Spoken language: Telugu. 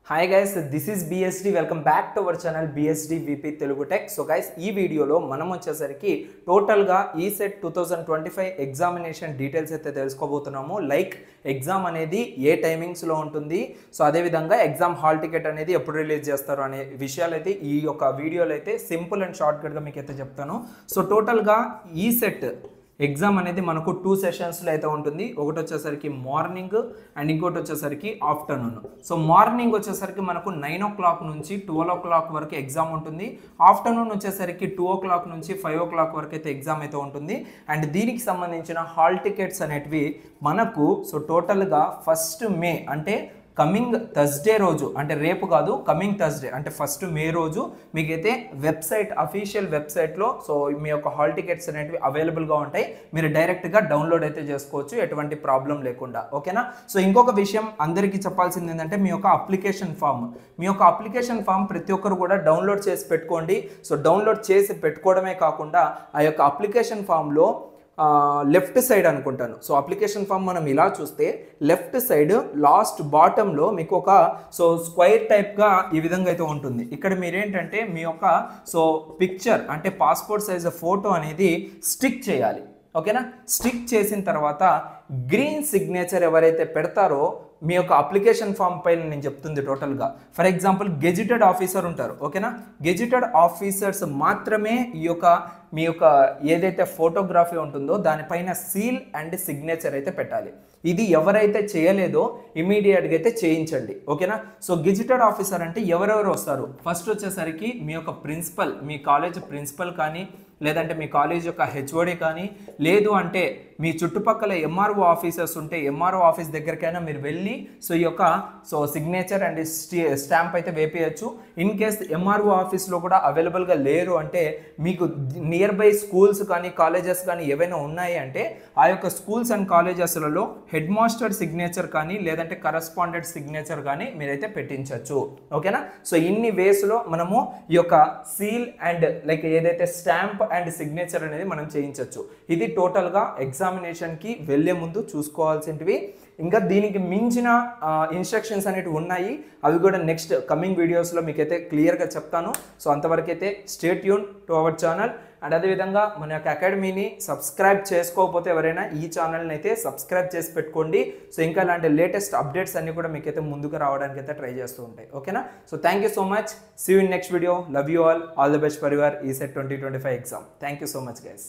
Hi guys, this is BSD. Welcome back to our channel BSD VP Telugu tech. So guys, ఈ వీడియోలో మనం వచ్చేసరికి టోటల్గా ఈసెట్ 2025 ఎగ్జామినేషన్ డీటెయిల్స్ అయితే తెలుసుకోబోతున్నాము. లైక్ ఎగ్జామ్ అనేది ఏ టైమింగ్స్లో ఉంటుంది, సో అదేవిధంగా ఎగ్జామ్ హాల్ టికెట్ అనేది ఎప్పుడు రిలీజ్ చేస్తారు అనే విషయాలు అయితే ఈ యొక్క వీడియోలో అయితే సింపుల్ అండ్ షార్ట్కట్గా మీకు అయితే చెప్తాను. సో టోటల్గా ఈసెట్ ఎగ్జామ్ అనేది మనకు 2 సెషన్స్లో అయితే ఉంటుంది. ఒకటి వచ్చేసరికి మార్నింగ్ అండ్ ఇంకోటి వచ్చేసరికి ఆఫ్టర్నూన్. సో మార్నింగ్ వచ్చేసరికి మనకు 9 o'clock నుంచి 12 o'clock వరకు ఎగ్జామ్ ఉంటుంది. ఆఫ్టర్నూన్ వచ్చేసరికి 2 o'clock నుంచి 5 o'clock వరకు అయితే ఎగ్జామ్ అయితే ఉంటుంది. అండ్ దీనికి సంబంధించిన హాల్ టికెట్స్ అనేటివి మనకు సో టోటల్గా 1st May అంటే కమింగ్ థర్స్డే రోజు, అంటే రేపు కాదు, కమింగ్ థర్స్డే అంటే 1st May రోజు మీకైతే వెబ్సైట్, అఫీషియల్ వెబ్సైట్లో సో మీ యొక్క హాల్ టికెట్స్ అనేటివి అవైలబుల్గా ఉంటాయి. మీరు డైరెక్ట్గా డౌన్లోడ్ అయితే చేసుకోవచ్చు ఎటువంటి ప్రాబ్లం లేకుండా. ఓకేనా? సో ఇంకొక విషయం అందరికీ చెప్పాల్సింది ఏంటంటే మీ యొక్క అప్లికేషన్ ఫామ్ ప్రతి ఒక్కరు కూడా డౌన్లోడ్ చేసి పెట్టుకోండి. సో డౌన్లోడ్ చేసి పెట్టుకోవడమే కాకుండా ఆ యొక్క అప్లికేషన్ ఫామ్లో లెఫ్ట్ సైడ్ అనుకుంటాను. సో అప్లికేషన్ ఫామ్ మనం ఇలా చూస్తే లెఫ్ట్ సైడ్ లాస్ట్ బాటంలో మీకు ఒక సో స్క్వైర్ టైప్గా ఈ విధంగా అయితే ఉంటుంది. ఇక్కడ మీరేంటంటే మీ యొక్క సో పిక్చర్ అంటే పాస్పోర్ట్ సైజ్ ఫోటో అనేది స్టిక్ చేయాలి. ఓకేనా? స్టిక్ చేసిన తర్వాత గ్రీన్ సిగ్నేచర్ ఎవరైతే పెడతారో మీ యొక్క అప్లికేషన్ ఫామ్ పైన నేను చెప్తుంది టోటల్గా. ఫర్ ఎగ్జాంపుల్ గెజిటెడ్ ఆఫీసర్ ఉంటారు. ఓకేనా? గెజిటెడ్ ఆఫీసర్స్ మాత్రమే మీ యొక్క ఏదైతే ఫోటోగ్రఫీ ఉంటుందో దానిపైన సీల్ అండ్ సిగ్నేచర్ అయితే పెట్టాలి. ఇది ఎవరైతే చేయలేదో ఇమీడియట్గా అయితే చేయించండి. ఓకేనా? సో గెజిటెడ్ ఆఫీసర్ అంటే ఎవరెవరు వస్తారు? ఫస్ట్ వచ్చేసరికి మీ యొక్క ప్రిన్సిపల్, మీ కాలేజ్ ప్రిన్సిపల్ కానీ, లేదంటే మీ కాలేజ్ యొక్క హెచ్ఓడి కానీ, లేదు అంటే మీ చుట్టుపక్కల ఎంఆర్ఓ ఆఫీసర్స్ ఉంటే ఎంఆర్ఓ ఆఫీస్ దగ్గరికైనా మీరు వెళ్ళి సో ఈ యొక్క సో సిగ్నేచర్ అండ్ స్టాంప్ అయితే వేపేయచ్చు. ఇన్ కేస్ ఎంఆర్ఓ ఆఫీస్లో కూడా అవైలబుల్గా లేరు అంటే మీకు నియర్ బై స్కూల్స్ కానీ కాలేజెస్ కానీ ఏవైనా ఉన్నాయి అంటే ఆ యొక్క స్కూల్స్ అండ్ కాలేజెస్లలో హెడ్ మాస్టర్ సిగ్నేచర్ కానీ లేదంటే కరస్పాండెంట్ సిగ్నేచర్ కానీ మీరైతే పెట్టించవచ్చు. ఓకేనా? సో ఇన్ని వేస్లో మనము ఈ యొక్క సీల్ అండ్ లైక్ ఏదైతే స్టాంప్ అండ్ సిగ్నేచర్ అనేది మనం చేయించవచ్చు. ఇది టోటల్గా ఎగ్జామినేషన్కి వెళ్ళే ముందు చూసుకోవాల్సినవి. ఇంకా దీనికి మించిన ఇన్స్ట్రక్షన్స్ అనేటివి ఉన్నాయి. అవి కూడా నెక్స్ట్ కమింగ్ వీడియోస్లో మీకైతే క్లియర్గా చెప్తాను. సో అంతవరకు అయితే stay tune to our channel. And అదేవిధంగా మన యొక్క అకాడమీని సబ్స్క్రైబ్ చేసుకోకపోతే ఎవరైనా ఈ ఛానల్ని అయితే సబ్స్క్రైబ్ చేసి పెట్టుకోండి. సో ఇంకా ఇలాంటి లేటెస్ట్ అప్డేట్స్ అన్ని కూడా మీకైతే ముందుకు రావడానికి అయితే ట్రై చేస్తూ ఉంటాయి. ఓకేనా? So thank you so much. See you in next video. Love you all the best for your ECET 2025 exam. Thank you so much guys.